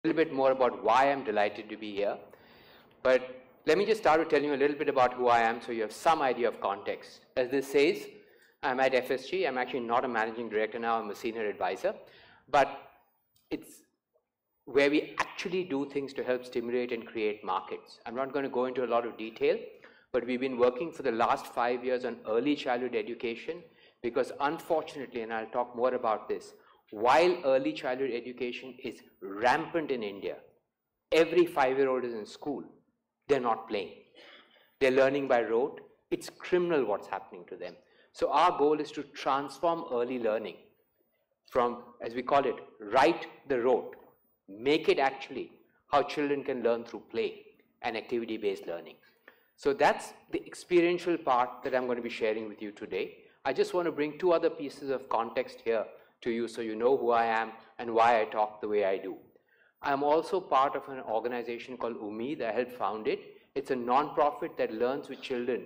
little bit more about why I'm delighted to be here. But let me just start with telling you a little bit about who I am so you have some idea of context. As this says, I'm at FSG. I'm actually not a managing director now. I'm a senior advisor. But it's where we actually do things to help stimulate and create markets. I'm not going to go into a lot of detail, but we've been working for the last 5 years on early childhood education because unfortunately, and I'll talk more about this, while early childhood education is rampant in India, every 5-year-old is in school. They're not playing. They're learning by rote. It's criminal what's happening to them. So our goal is to transform early learning from, as we call it, right the rote, make it actually how children can learn through play and activity-based learning. So that's the experiential part that I'm going to be sharing with you today. I just want to bring two other pieces of context here to you so you know who I am and why I talk the way I do. I'm also part of an organization called Umeed. I helped found it. It's a non-profit that learns with children,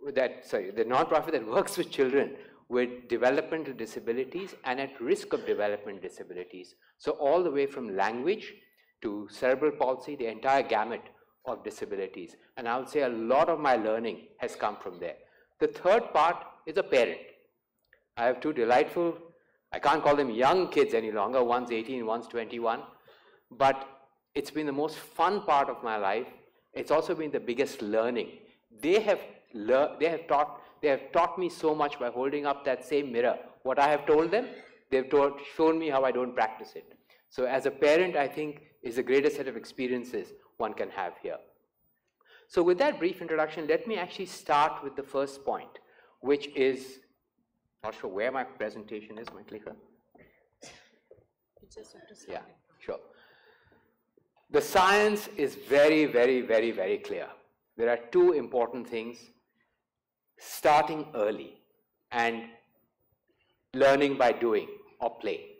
the non-profit that works with children with developmental disabilities and at risk of developmental disabilities. So all the way from language to cerebral palsy, the entire gamut of disabilities. And I would say a lot of my learning has come from there. The third part is a parent. I have two delightful, I can't call them young kids any longer, one's 18, one's 21, but it's been the most fun part of my life. It's also been the biggest learning. They have taught me so much by holding up that same mirror. What I have told them, they've shown me how I don't practice it. So as a parent, I think is the greatest set of experiences one can have here. So with that brief introduction, let me actually start with the first point, which is, not sure where my presentation is, my clicker. Yeah, sure. The science is very, very, very, very clear. There are two important things: starting early and learning by doing or play.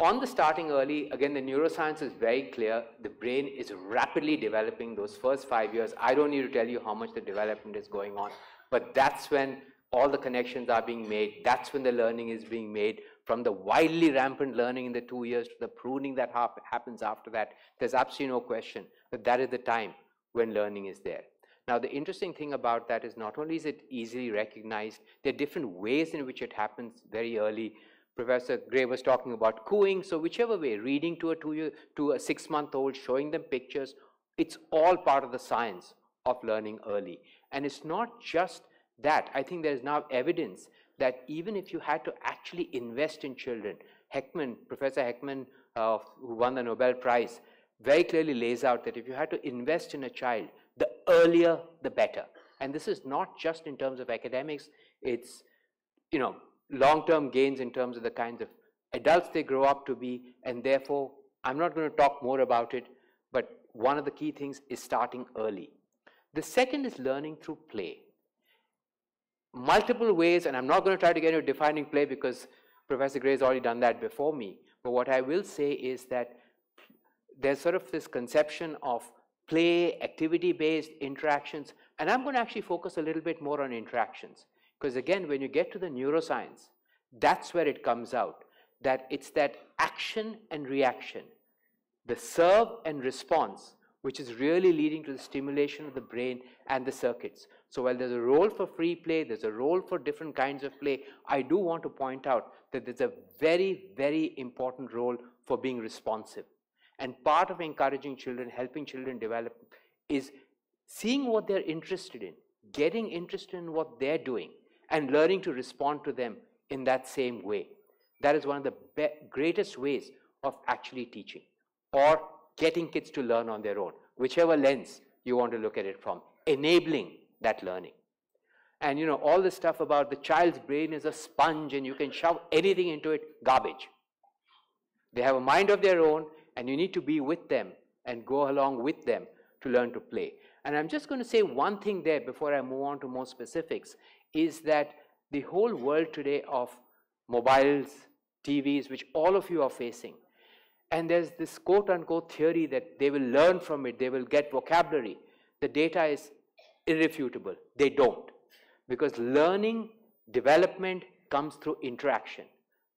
On the starting early, again, the neuroscience is very clear. The brain is rapidly developing those first 5 years. I don't need to tell you how much the development is going on, but that's when all the connections are being made. That's when the learning is being made. From the wildly rampant learning in the 2 years to the pruning that happens after that, there's absolutely no question that that is the time when learning is there. Now, the interesting thing about that is not only is it easily recognized, there are different ways in which it happens very early. Professor Gray was talking about cooing. So whichever way, reading to a 6-month-old, showing them pictures, it's all part of the science of learning early. And it's not just that. I think there's now evidence that even if you had to actually invest in children, Professor Heckman, who won the Nobel Prize, very clearly lays out that if you had to invest in a child, the earlier, the better. And this is not just in terms of academics. It's, long-term gains in terms of the kinds of adults they grow up to be, and therefore, I'm not going to talk more about it, but one of the key things is starting early. The second is learning through play. Multiple ways, and I'm not going to try to get into defining play because Professor Gray has already done that before me, but what I will say is that there's sort of this conception of play, activity-based interactions, and I'm going to actually focus a little bit more on interactions. Because again, when you get to the neuroscience, that's where it comes out, that it's that action and reaction, the serve and response, which is really leading to the stimulation of the brain and the circuits. So while there's a role for free play, there's a role for different kinds of play, I do want to point out that there's a very, very important role for being responsive. And part of encouraging children, helping children develop, is seeing what they're interested in, getting interested in what they're doing, and learning to respond to them in that same way. That is one of the greatest ways of actually teaching or getting kids to learn on their own, whichever lens you want to look at it from, enabling that learning. And all this stuff about the child's brain is a sponge and you can shove anything into it, garbage. They have a mind of their own and you need to be with them and go along with them to learn to play. And I'm just going to say one thing there before I move on to more specifics, is that the whole world today of mobiles, TVs, which all of you are facing, and there's this quote-unquote theory that they will learn from it, they will get vocabulary. The data is irrefutable. They don't. Because learning, development comes through interaction.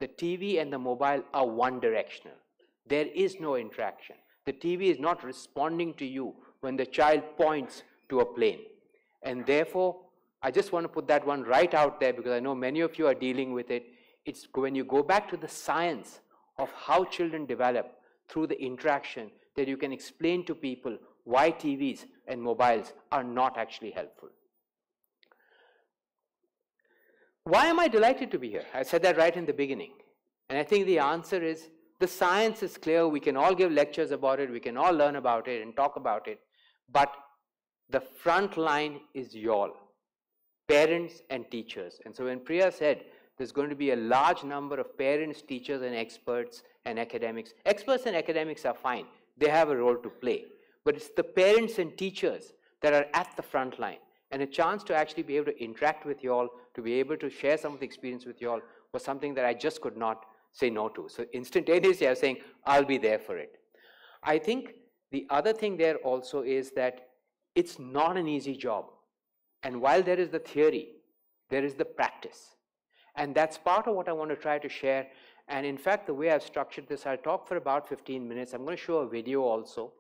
The TV and the mobile are one-directional. There is no interaction. The TV is not responding to you when the child points to a plane. And therefore, I just want to put that one right out there because I know many of you are dealing with it. It's when you go back to the science of how children develop through the interaction that you can explain to people why TVs and mobiles are not actually helpful. Why am I delighted to be here? I said that right in the beginning. And I think the answer is the science is clear. We can all give lectures about it. We can all learn about it and talk about it. But the front line is y'all, parents and teachers. And so when Priya said there's going to be a large number of parents, teachers, and experts and academics. Experts and academics are fine. They have a role to play. But it's the parents and teachers that are at the front line. And a chance to actually be able to interact with you all, to be able to share some of the experience with you all was something that I just could not say no to. So instantaneously I was saying, I'll be there for it. I think the other thing there also is that it's not an easy job. And while there is the theory, there is the practice. And that's part of what I want to try to share. And in fact, the way I've structured this, I'll talk for about 15 minutes. I'm going to show a video also.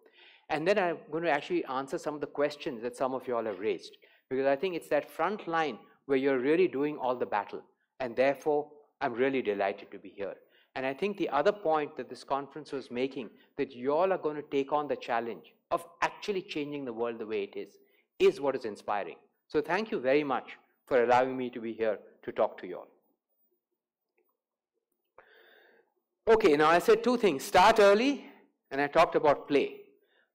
And then I'm going to actually answer some of the questions that some of you all have raised. Because I think it's that front line where you're really doing all the battle. And therefore, I'm really delighted to be here. And I think the other point that this conference was making, that you all are going to take on the challenge of actually changing the world the way it is what is inspiring. So thank you very much for allowing me to be here to talk to you all. Okay, now I said two things, start early, and I talked about play.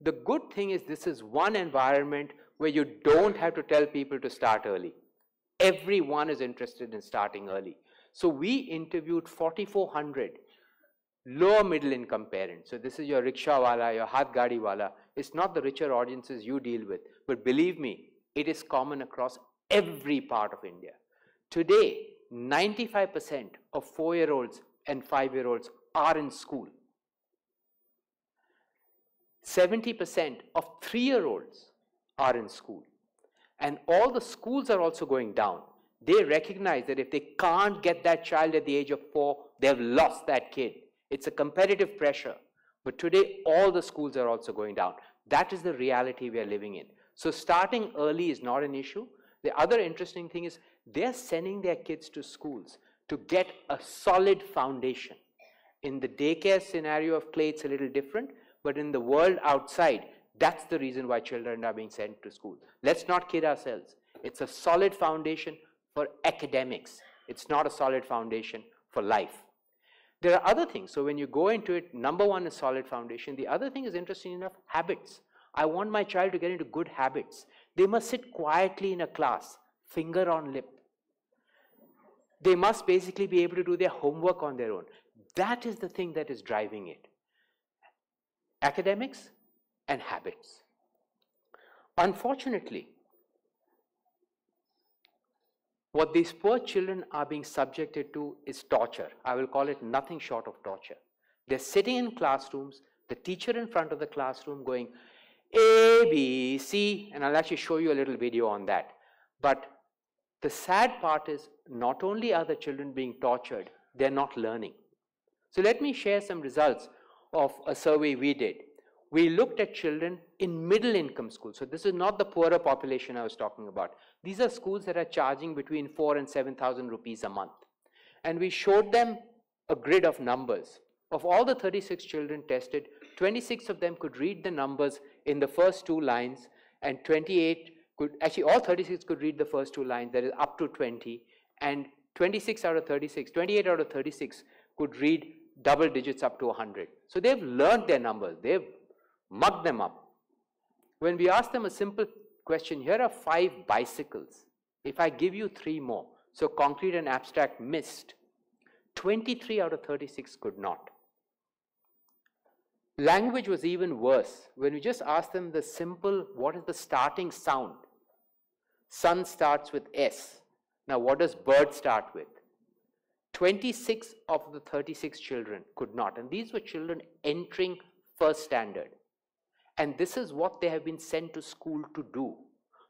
The good thing is this is one environment where you don't have to tell people to start early. Everyone is interested in starting early. So we interviewed 4,400 lower middle income parents. So this is your rickshaw wala, your hath gadi wala. It's not the richer audiences you deal with, but believe me, it is common across every part of India. Today, 95% of 4-year-olds and 5-year-olds are in school. 70% of 3-year-olds are in school. And all the schools are also going down. They recognize that if they can't get that child at the age of 4, they've lost that kid. It's a competitive pressure. But today, all the schools are also going down. That is the reality we are living in. So starting early is not an issue. The other interesting thing is they're sending their kids to schools to get a solid foundation. In the daycare scenario of play, it's a little different. But in the world outside, that's the reason why children are being sent to school. Let's not kid ourselves. It's a solid foundation for academics. It's not a solid foundation for life. There are other things. So when you go into it, number one is solid foundation. The other thing is, interesting enough, habits. I want my child to get into good habits. They must sit quietly in a class, finger on lip. They must basically be able to do their homework on their own. That is the thing that is driving it. Academics and habits. Unfortunately, what these poor children are being subjected to is torture. I will call it nothing short of torture. They're sitting in classrooms, the teacher in front of the classroom going, A, B, C, and I'll actually show you a little video on that. But the sad part is not only are the children being tortured, they're not learning. So let me share some results of a survey we did. We looked at children in middle income schools. So this is not the poorer population I was talking about. These are schools that are charging between 4,000 and 7,000 rupees a month. And we showed them a grid of numbers. Of all the 36 children tested, 26 of them could read the numbers in the first 2 lines, and 28 could, actually all 36 could read the first 2 lines, that is up to 20, and 28 out of 36 could read double digits up to 100. So they've learned their numbers, they've mugged them up. When we ask them a simple question, here are 5 bicycles. If I give you 3 more, so concrete and abstract missed, 23 out of 36 could not. Language was even worse. When we just asked them the simple, what is the starting sound? Sun starts with S. Now what does bird start with? 26 of the 36 children could not. And these were children entering first standard. And this is what they have been sent to school to do.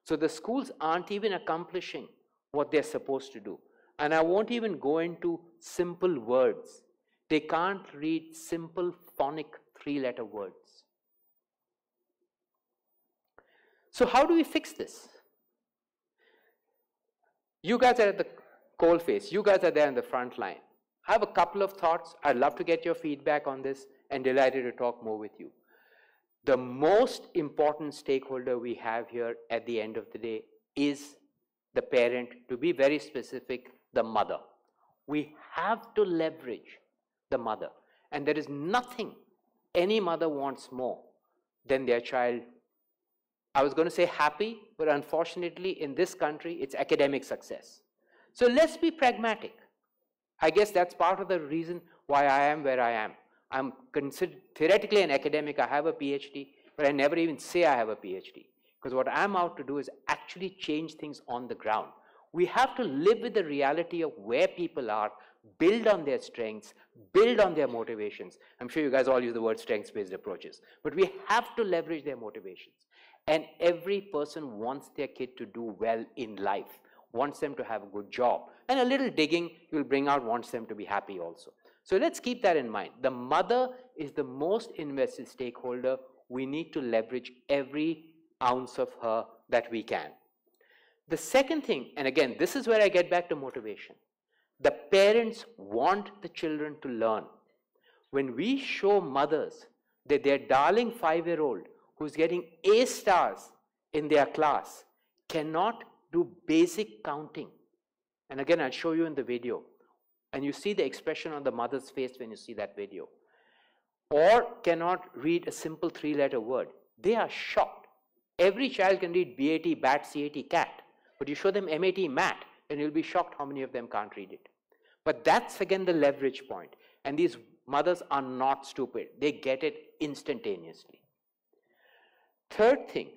So the schools aren't even accomplishing what they're supposed to do. And I won't even go into simple words. They can't read simple phonic 3-letter words. So how do we fix this? You guys are at the coalface. You guys are there in the front line. I have a couple of thoughts. I'd love to get your feedback on this and delighted to talk more with you. The most important stakeholder we have here at the end of the day is the parent, to be very specific, the mother. We have to leverage the mother. And there is nothing any mother wants more than their child. I was going to say happy, but unfortunately in this country, it's academic success. So let's be pragmatic. I guess that's part of the reason why I am where I am. I'm considered theoretically an academic. I have a PhD, but I never even say I have a PhD. Because what I'm out to do is actually change things on the ground. We have to live with the reality of where people are, build on their strengths, build on their motivations. I'm sure you guys all use the word strengths-based approaches, but we have to leverage their motivations. And every person wants their kid to do well in life, wants them to have a good job. And a little digging you'll bring out wants them to be happy also. So let's keep that in mind. The mother is the most invested stakeholder. We need to leverage every ounce of her that we can. The second thing, and again, this is where I get back to motivation. The parents want the children to learn. When we show mothers that their darling 5-year-old who's getting A stars in their class cannot do basic counting, and again, I'll show you in the video, and you see the expression on the mother's face when you see that video, or cannot read a simple 3-letter word, they are shocked. Every child can read BAT, bat, CAT, cat, but you show them MAT, mat, and you'll be shocked how many of them can't read it. But that's again the leverage point, and these mothers are not stupid. They get it instantaneously. Third thing,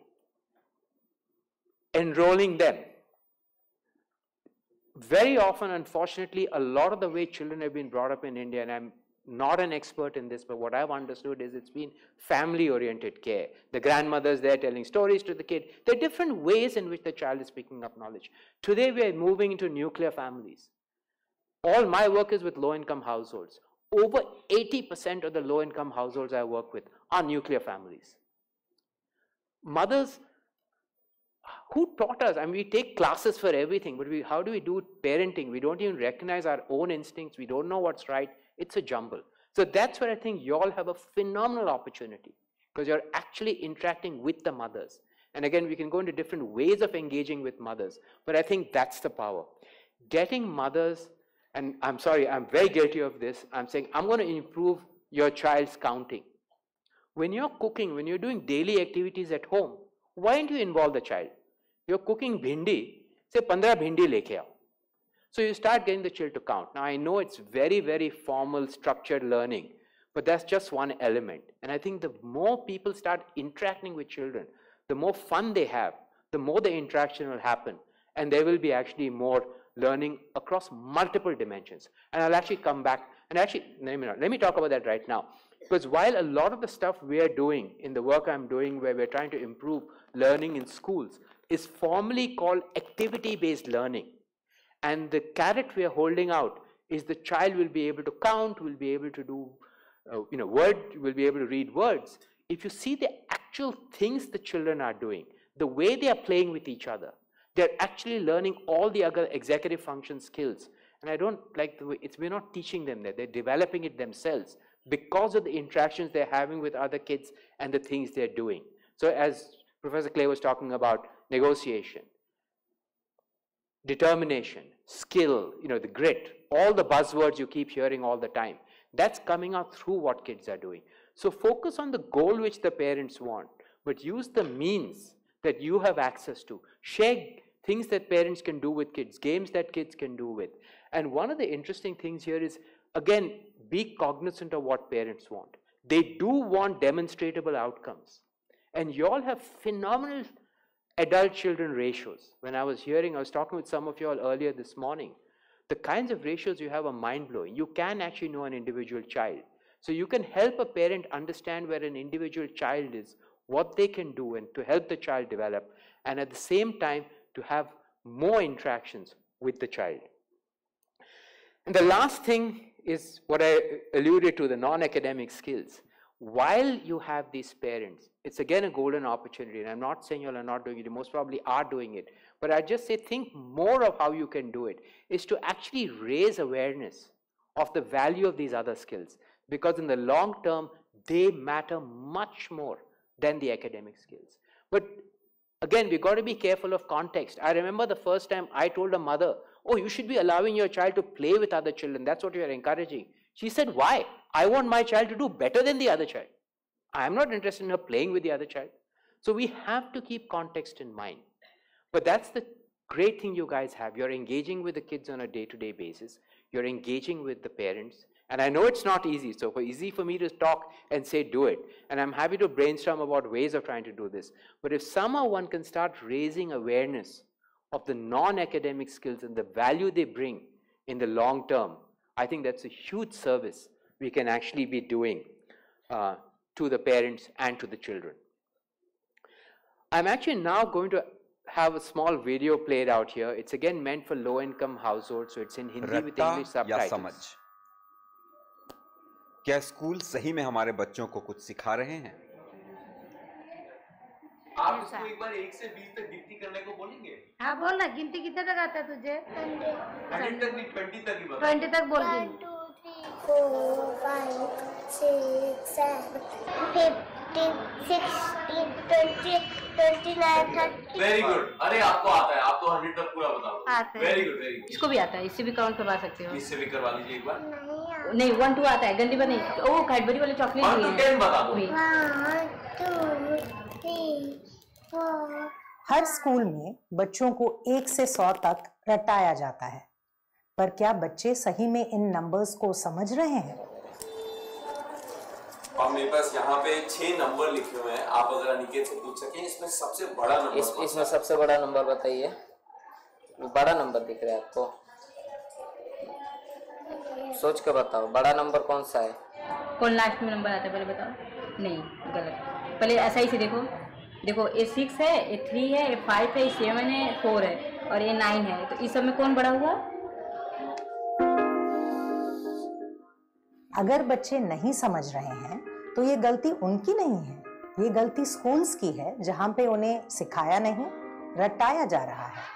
enrolling them. Very often, unfortunately, a lot of the way children have been brought up in India, and I'm not an expert in this, but what I've understood is it's been family-oriented care. The grandmother's there telling stories to the kid. There are different ways in which the child is picking up knowledge. Today, we are moving into nuclear families. All my work is with low-income households. Over 80% of the low-income households I work with are nuclear families. Mothers, who taught us? I mean, we take classes for everything, but how do we do parenting? We don't even recognize our own instincts. We don't know what's right. It's a jumble. So that's where I think you all have a phenomenal opportunity, because you're actually interacting with the mothers. And again, we can go into different ways of engaging with mothers, but I think that's the power. Getting mothers, and I'm sorry, I'm very guilty of this. I'm saying, I'm going to improve your child's counting. When you're cooking, when you're doing daily activities at home, why don't you involve the child? You're cooking bhindi, say 15 bhindi leke aao. So you start getting the child to count. Now I know it's very, very formal, structured learning, but that's just one element. And I think the more people start interacting with children, the more fun they have, the more the interaction will happen. And there will be actually more learning across multiple dimensions. And I'll actually come back, and actually, let me talk about that right now. Because while a lot of the stuff we are doing in the work I'm doing where we're trying to improve learning in schools is formally called activity-based learning. And the carrot we are holding out is the child will be able to count, will be able to do, will be able to read words. If you see the actual things the children are doing, the way they are playing with each other, they're actually learning all the other executive function skills. And I don't like the way, we're not teaching them that, they're developing it themselves because of the interactions they're having with other kids and the things they're doing. So as Professor Clay was talking about negotiation, determination, skill, the grit, all the buzzwords you keep hearing all the time, that's coming out through what kids are doing. So focus on the goal which the parents want, but use the means that you have access to. Share things that parents can do with kids, games that kids can do with. And one of the interesting things here is, again, be cognizant of what parents want. They do want demonstratable outcomes. And you all have phenomenal adult-children ratios. When I was talking with some of you all earlier this morning, the kinds of ratios you have are mind-blowing. You can actually know an individual child. So you can help a parent understand where an individual child is, what they can do, and to help the child develop, and at the same time, to have more interactions with the child. And the last thing is what I alluded to, the non-academic skills. while you have these parents, it's again a golden opportunity, and I'm not saying you all are not doing it, you most probably are doing it, but I just say think more of how you can do it, is to actually raise awareness of the value of these other skills, because in the long term, they matter much more than the academic skills. But again, we've got to be careful of context. I remember the first time I told a mother, oh, you should be allowing your child to play with other children, that's what you're encouraging. She said, why? I want my child to do better than the other child. I'm not interested in her playing with the other child. So we have to keep context in mind. But that's the great thing you guys have. You're engaging with the kids on a day-to-day basis. You're engaging with the parents. And I know it's not easy. So it's easy for me to talk and say, do it. And I'm happy to brainstorm about ways of trying to do this. But if somehow one can start raising awareness of the non-academic skills and the value they bring in the long term, I think that's a huge service we can actually be doing to the parents and to the children. I'm actually now going to have a small video played out here. It's again meant for low-income households, so it's in Hindi with English subtitles. समझ, क्या school सही में हमारे बच्चों को कुछ सिखा रहे हैं? आप इसको एक बार 1 से 20 तक गिनती करने को बोलेंगे? हाँ बोल ना, गिनती कितने तक आता है तुझे? 100 तक नहीं, 20 तक ही बता। 20 तक बोल। 1 2 3 4 5 6 7 15 16 20 29 30। Very good. अरे आपको आता है, आप तो 100 तक पूरा बताओ। Very good, very good. इसको भी आता है, इससे भी काउंट करवा सकते हो। इससे भी करवा लीजिए एक बार। नहीं 1 2 आता है, गंदी बनी। ओ कैडबरी वाले चॉकलेट 1 to 10 बता दो। 1 2 3 4। हर स्कूल में बच्चों को 1 से 100 तक रटाया जाता है, पर क्या बच्चे सही में इन नंबर्स को समझ रहे हैं? और मेरे पास यहाँ पे 6 नंबर लिखे हुए हैं, आप अगर अनिकेत से पूछ सकें इसमें सबसे बड़ा नंबर इसमें सबसे बड़ा नंबर बताइए। बड़ा नंबर दिख रहा है आपको? सोच के बताओ, बड़ा नंबर कौन सा है? कौन लास्ट में नंबर आता है पहले बताओ। नहीं गलत, पहले ऐसा ही से देखो। देखो ये 6 है, ये 3 है, ये 5 है, ये 7 है, 4 है और ये 9 है। तो इस सब में कौन बड़ा हुआ? अगर बच्चे नहीं समझ रहे हैं तो ये गलती उनकी नहीं है, ये गलती स्कूल्स की है, जहाँ पे उन्हें सिखाया नहीं, रटाया जा रहा है।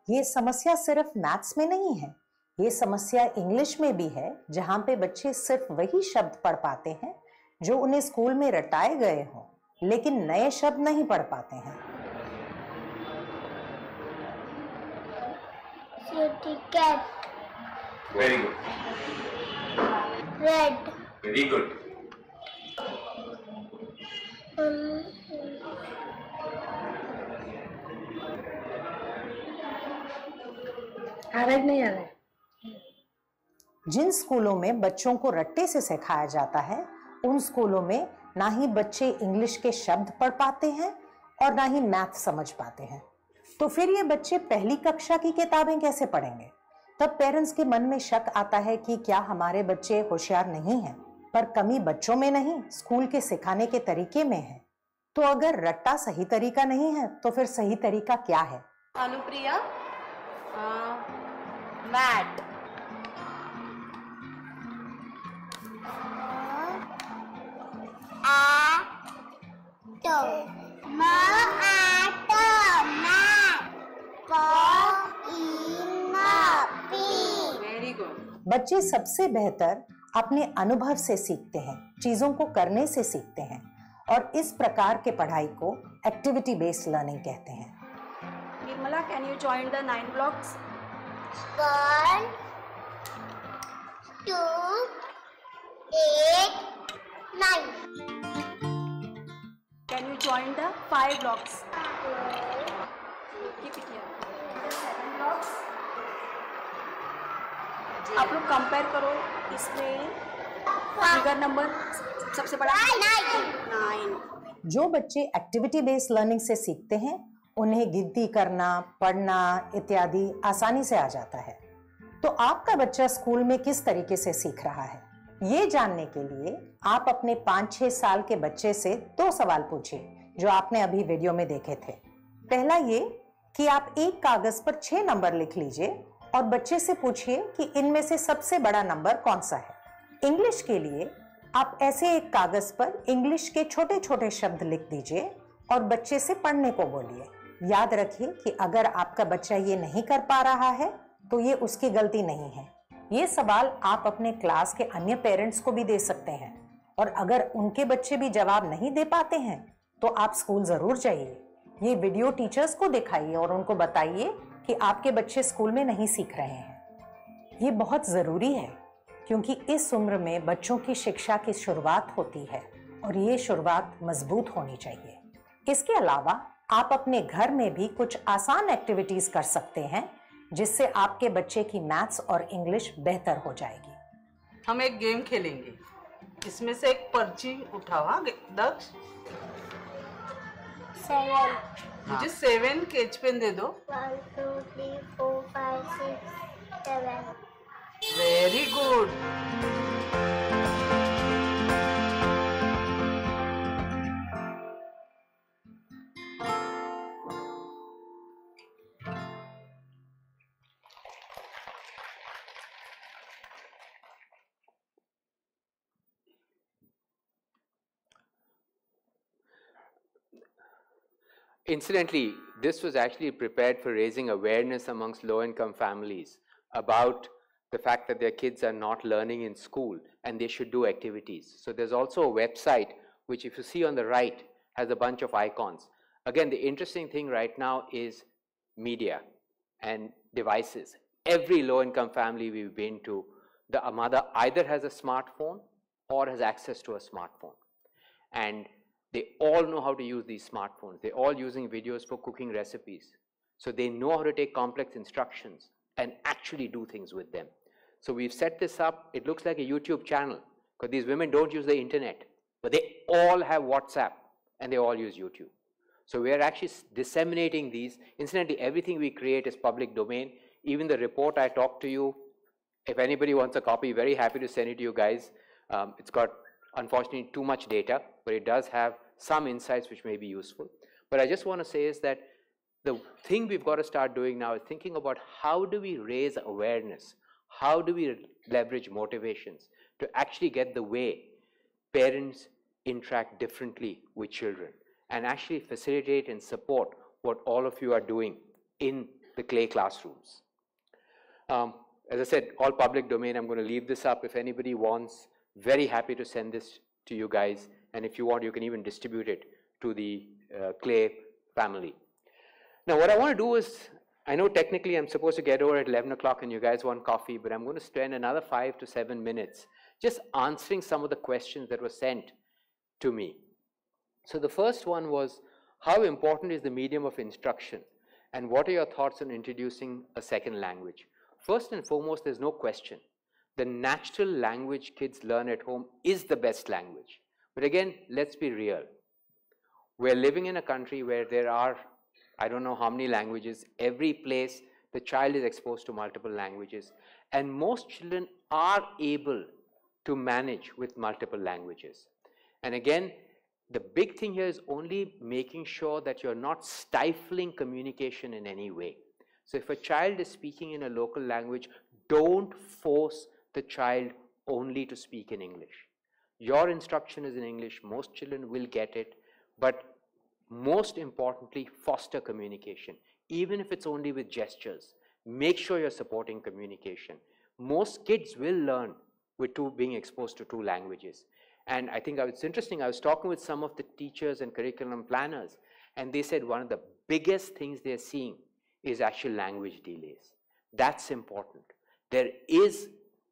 ये समस्या सिर्फ मैथ्स में नहीं है, ये समस्या इंग्लिश में भी है, जहाँ पे बच्चे सिर्फ वही शब्द पढ़ पाते हैं जो उन्हें स्कूल में रटाए गए हों, लेकिन नए शब्द नहीं पढ़ पाते हैं। cat, very good, red, very good. आ रहा है नहीं आ रहा है? जिन स्कूलों में बच्चों को रट्टे से सिखाया जाता है, उन स्कूलों में ना ही बच्चे इंग्लिश के शब्द पढ़ पाते हैं और ना ही मैथ समझ पाते हैं। तो फिर ये बच्चे पहली कक्षा की किताबें कैसे पढ़ेंगे? तब पेरेंट्स के मन में शक आता है कि क्या हमारे बच्चे होशियार नहीं हैं, पर कमी बच्चों में नहीं, स्कूल के सिखाने के तरीके में है। तो अगर रट्टा सही तरीका नहीं है तो फिर सही तरीका क्या है? अनुप्रिया, मैट, वेरी गुड। बच्चे सबसे बेहतर अपने अनुभव से सीखते हैं, चीजों को करने से सीखते हैं, और इस प्रकार के पढ़ाई को एक्टिविटी बेस्ड लर्निंग कहते हैं। Nirmala, can you join the 9 blocks? 1 2 8 9। Can you join the 5 blocks? Keep it here. 7 blocks. आप लोग कंपेयर करो, इसमें फिगर नंबर सबसे बड़ा 9। जो बच्चे एक्टिविटी बेस्ड लर्निंग से सीखते हैं, उन्हें गिनती करना, पढ़ना इत्यादि आसानी से आ जाता है। तो आपका बच्चा स्कूल में किस तरीके से सीख रहा है, ये जानने के लिए आप अपने 5-6 साल के बच्चे से 2 सवाल पूछिए जो आपने अभी वीडियो में देखे थे। पहला ये कि आप एक कागज पर 6 नंबर लिख लीजिए और बच्चे से पूछिए कि इनमें से सबसे बड़ा नंबर कौन सा है। इंग्लिश के लिए आप ऐसे एक कागज पर इंग्लिश के छोटे छोटे शब्द लिख दीजिए और बच्चे से पढ़ने को बोलिए। याद रखिए कि अगर आपका बच्चा ये नहीं कर पा रहा है तो ये उसकी गलती नहीं है। ये सवाल आप अपने क्लास के अन्य पेरेंट्स को भी दे सकते हैं और अगर उनके बच्चे भी जवाब नहीं दे पाते हैं तो आप स्कूल जरूर जाइए। ये वीडियो टीचर्स को दिखाइए और उनको बताइए कि आपके बच्चे स्कूल में नहीं सीख रहे हैं। ये बहुत ज़रूरी है क्योंकि इस उम्र में बच्चों की शिक्षा की शुरुआत होती है और ये शुरुआत मजबूत होनी चाहिए। इसके अलावा आप अपने घर में भी कुछ आसान एक्टिविटीज कर सकते हैं जिससे आपके बच्चे की मैथ्स और इंग्लिश बेहतर हो जाएगी। हम एक गेम खेलेंगे, इसमें से एक पर्ची उठाओ। हाँ दक्ष, 7 मुझे 7 कैच पेन दे दो। 1 2 3 4 5 6 7 very good. Incidentally, this was actually prepared for raising awareness amongst low-income families about the fact that their kids are not learning in school and they should do activities. So there's also a website which, if you see on the right, has a bunch of icons. Again, the interesting thing right now is media and devices. Every low-income family we've been to, the mother either has a smartphone or has access to a smartphone. And they all know how to use these smartphones. They're all using videos for cooking recipes. So they know how to take complex instructions and actually do things with them. So we've set this up. It looks like a YouTube channel because these women don't use the internet, but they all have WhatsApp and they all use YouTube. So we are actually disseminating these. Incidentally, everything we create is public domain. Even the report I talked to you, if anybody wants a copy, very happy to send it to you guys. It's got, unfortunately, too much data, but it does have some insights which may be useful. But I just want to say is that the thing we've got to start doing now is thinking about how do we raise awareness? How do we leverage motivations to actually get the way parents interact differently with children and actually facilitate and support what all of you are doing in the clay classrooms. As I said, all public domain. I'm going to leave this up. If anybody wants, very happy to send this to you guys. And if you want, you can even distribute it to the clay family. Now, what I want to do is, I know technically I'm supposed to get over at 11 o'clock and you guys want coffee, but I'm going to spend another 5 to 7 minutes just answering some of the questions that were sent to me. So the first one was, how important is the medium of instruction? And what are your thoughts on introducing a second language? First and foremost, there's no question. The natural language kids learn at home is the best language. But again, let's be real. We're living in a country where there are, I don't know how many languages. Every place, the child is exposed to multiple languages. And most children are able to manage with multiple languages. And again, the big thing here is only making sure that you're not stifling communication in any way. So if a child is speaking in a local language, don't force the child only to speak in English. Your instruction is in English. Most children will get it. But most importantly, foster communication. Even if it's only with gestures, make sure you're supporting communication. Most kids will learn with being exposed to 2 languages. And I think it's interesting, I was talking with some of the teachers and curriculum planners, and they said one of the biggest things they're seeing is actual language delays. That's important. There is,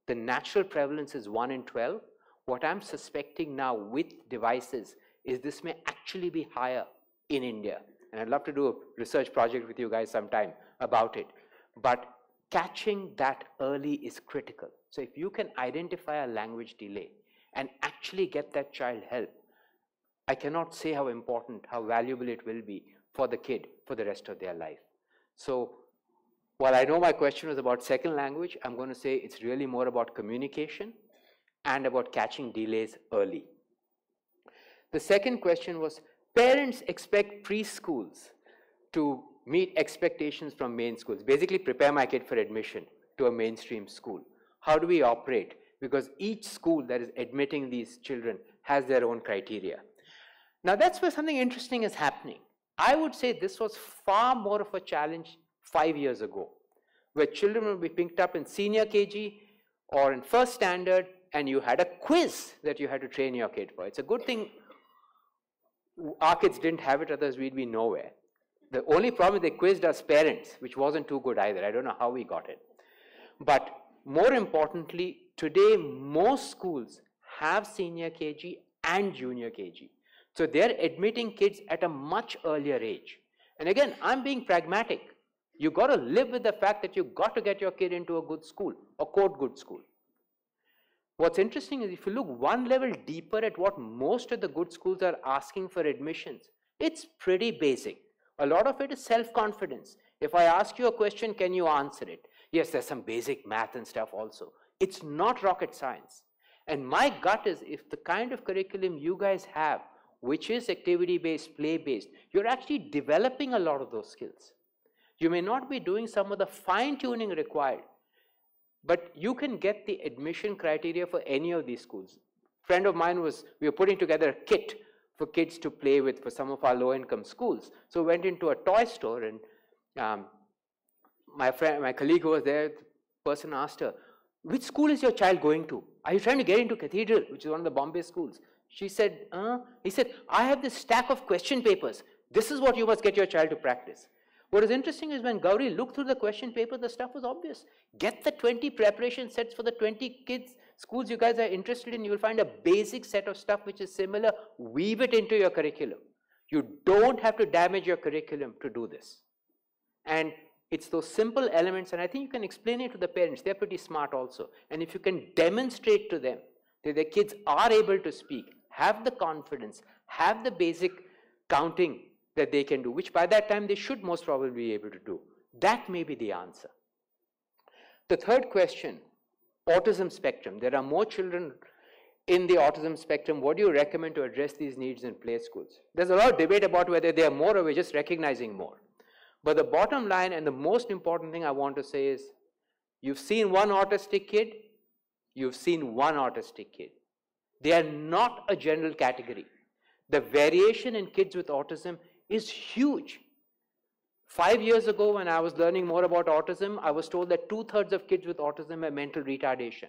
the natural prevalence is 1 in 12. What I'm suspecting now with devices is this may actually be higher in India. And I'd love to do a research project with you guys sometime about it. But catching that early is critical. So if you can identify a language delay and actually get that child help, I cannot say how important, how valuable it will be for the kid for the rest of their life. So While I know my question was about second language, I'm going to say it's really more about communication and about catching delays early. The second question was, parents expect preschools to meet expectations from main schools, basically prepare my kid for admission to a mainstream school. How do we operate? Because each school that is admitting these children has their own criteria. Now that's where something interesting is happening. I would say this was far more of a challenge 5 years ago, where children would be picked up in senior KG or in first standard, and you had a quiz that you had to train your kid for. It's a good thing our kids didn't have it, otherwise we'd be nowhere. The only problem is they quizzed us parents, which wasn't too good either. I don't know how we got it. But more importantly, today most schools have senior KG and junior KG. So they're admitting kids at a much earlier age. And again, I'm being pragmatic. You got to live with the fact that you've got to get your kid into a good school, a quote good school. What's interesting is if you look one level deeper at what most of the good schools are asking for admissions, it's pretty basic. A lot of it is self-confidence. If I ask you a question, can you answer it? Yes, there's some basic math and stuff also. It's not rocket science. And my gut is if the kind of curriculum you guys have, which is activity-based, play-based, you're actually developing a lot of those skills. You may not be doing some of the fine-tuning required, but you can get the admission criteria for any of these schools. A friend of mine we were putting together a kit for kids to play with for some of our low-income schools. So we went into a toy store, and my colleague who was there, the person asked her, which school is your child going to? Are you trying to get into Cathedral, which is one of the Bombay schools? She said, he said, I have this stack of question papers. This is what you must get your child to practice. What is interesting is when Gauri looked through the question paper, the stuff was obvious. Get the 20 preparation sets for the 20 kids, schools you guys are interested in. You will find a basic set of stuff which is similar. Weave it into your curriculum. You don't have to damage your curriculum to do this. And it's those simple elements, and I think you can explain it to the parents. They're pretty smart also. And if you can demonstrate to them that their kids are able to speak, have the confidence, have the basic counting that they can do, which by that time they should most probably be able to do. That may be the answer. The third question, autism spectrum. There are more children in the autism spectrum. What do you recommend to address these needs in play schools? There's a lot of debate about whether they are more or we're just recognizing more. But the bottom line and the most important thing I want to say is, you've seen one autistic kid, you've seen one autistic kid. They are not a general category. The variation in kids with autism is huge. 5 years ago, when I was learning more about autism, I was told that 2/3 of kids with autism have mental retardation.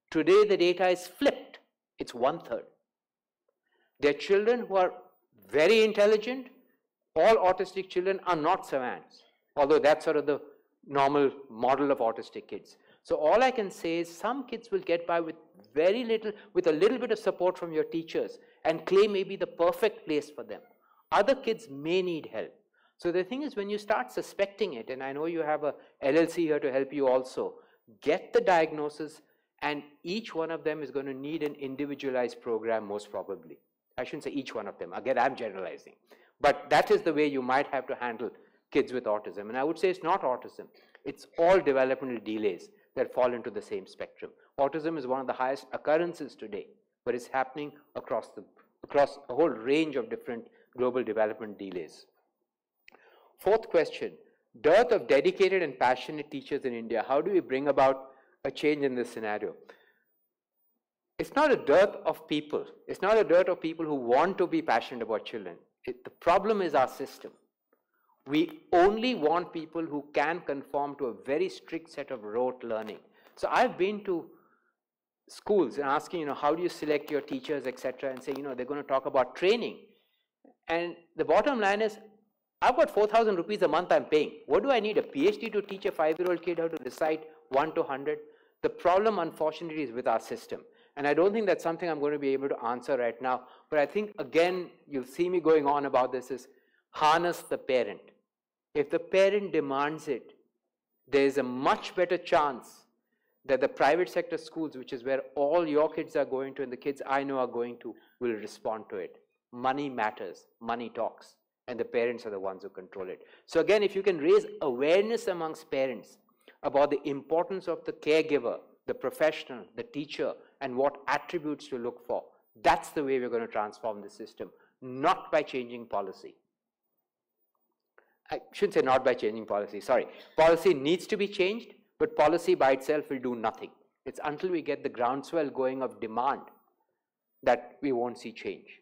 Today, the data is flipped. It's 1/3. There are children who are very intelligent. All autistic children are not savants, although that's sort of the normal model of autistic kids. So all I can say is some kids will get by with very little, with a little bit of support from your teachers, and clay may be the perfect place for them. Other kids may need help. So the thing is, when you start suspecting it, and I know you have a LLC here to help you also, get the diagnosis, and each one of them is going to need an individualized program most probably. I shouldn't say each one of them. Again, I'm generalizing. But that is the way you might have to handle kids with autism. And I would say it's not autism. It's all developmental delays that fall into the same spectrum. Autism is one of the highest occurrences today, but it's happening across a whole range of different global development delays. Fourth question, dearth of dedicated and passionate teachers in India. How do we bring about a change in this scenario? It's not a dearth of people. It's not a dearth of people who want to be passionate about children. The problem is our system. We only want people who can conform to a very strict set of rote learning. So I've been to schools and asking, how do you select your teachers, etc., and say, they're going to talk about training. And the bottom line is, I've got 4,000 rupees a month I'm paying. What do I need, a PhD to teach a 5-year-old kid how to recite 1 to 100? The problem, unfortunately, is with our system. And I don't think that's something I'm going to be able to answer right now. But I think, again, you'll see me going on about this, is harness the parent. If the parent demands it, there is a much better chance that the private sector schools, which is where all your kids are going to and the kids I know are going to, will respond to it. Money matters. Money talks. and the parents are the ones who control it. So again, if you can raise awareness amongst parents about the importance of the caregiver, the professional, the teacher, and what attributes to look for, that's the way we're going to transform the system, not by changing policy. I shouldn't say not by changing policy, sorry. Policy needs to be changed, but policy by itself will do nothing. It's until we get the groundswell going of demand that we won't see change.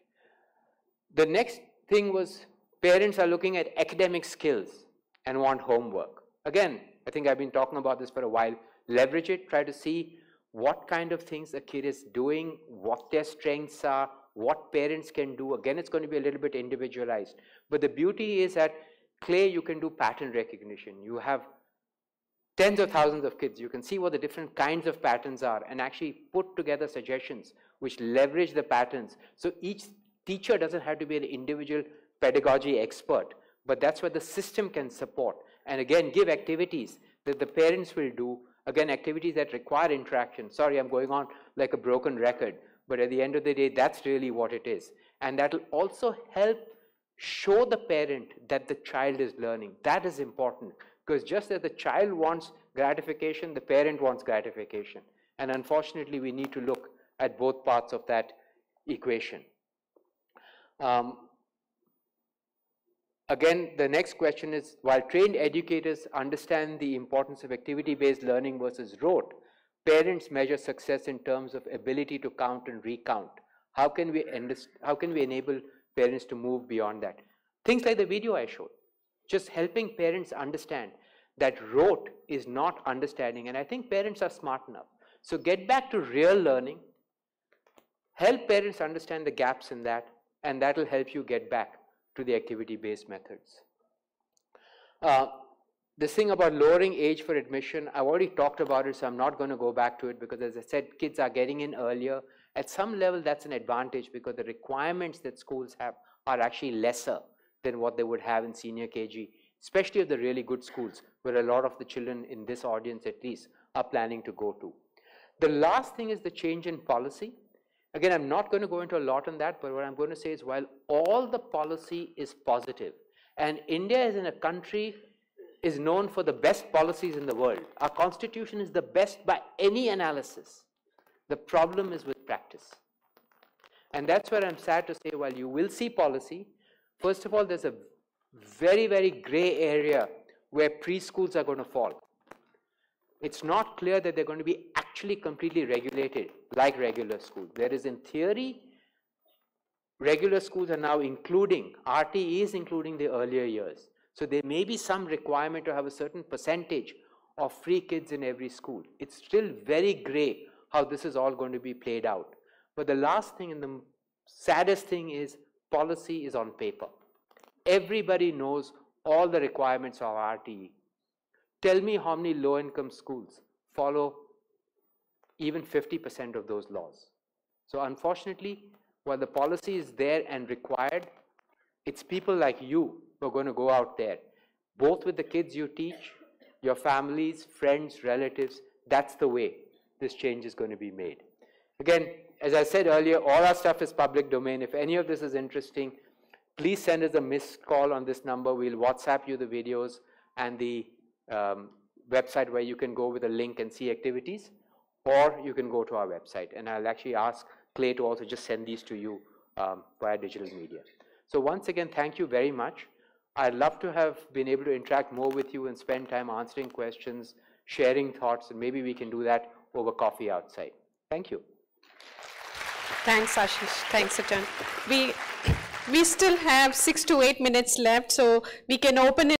The next thing was parents are looking at academic skills and want homework. Again, I think I've been talking about this for a while. Leverage it, try to see what kind of things a kid is doing, what their strengths are, what parents can do. Again, it's going to be a little bit individualized. But the beauty is that Clay, you can do pattern recognition. You have tens of thousands of kids. You can see what the different kinds of patterns are and actually put together suggestions which leverage the patterns. So each teacher doesn't have to be an individual pedagogy expert, but that's what the system can support. And again, give activities that the parents will do. Again, activities that require interaction. Sorry, I'm going on like a broken record, but at the end of the day, that's really what it is. And that will also help show the parent that the child is learning. That is important, because just as the child wants gratification, the parent wants gratification. And unfortunately, we need to look at both parts of that equation. Again, the next question is, while trained educators understand the importance of activity-based learning versus rote, parents measure success in terms of ability to count and recount. How can we enable parents to move beyond that? Things like the video I showed, just helping parents understand that rote is not understanding, and I think parents are smart enough. So get back to real learning, help parents understand the gaps in that, and that will help you get back to the activity-based methods. This thing about lowering age for admission, I've already talked about it, so I'm not going to go back to it, because as I said, kids are getting in earlier. At some level, that's an advantage, because the requirements that schools have are actually lesser than what they would have in senior KG, especially at the really good schools, where a lot of the children in this audience at least are planning to go to. The last thing is the change in policy. Again, I'm not going to go into a lot on that, but what I'm going to say is, while all the policy is positive, and India is in a country is known for the best policies in the world. Our constitution is the best by any analysis. The problem is with practice. And that's where I'm sad to say, while you will see policy, first of all, there's a very, very gray area where preschools are going to fall. It's not clear that they're going to be actually completely regulated like regular schools. There is, in theory, regular schools are now including, RT is including the earlier years. So there may be some requirement to have a certain percentage of free kids in every school. It's still very gray how this is all going to be played out. But the last thing and the saddest thing is, policy is on paper. Everybody knows all the requirements of RTE. Tell me how many low-income schools follow even 50% of those laws. So unfortunately, while the policy is there and required, it's people like you who are going to go out there, both with the kids you teach, your families, friends, relatives. That's the way this change is going to be made. Again, as I said earlier, all our stuff is public domain. If any of this is interesting, please send us a missed call on this number. We'll WhatsApp you the videos and the website where you can go with a link and see activities, or you can go to our website. And I'll actually ask Clay to also just send these to you via digital media. So once again, thank you very much. I'd love to have been able to interact more with you and spend time answering questions, sharing thoughts, and maybe we can do that over coffee outside. Thank you. Thanks, Ashish. Thanks a ton. We still have 6 to 8 minutes left, so we can open it.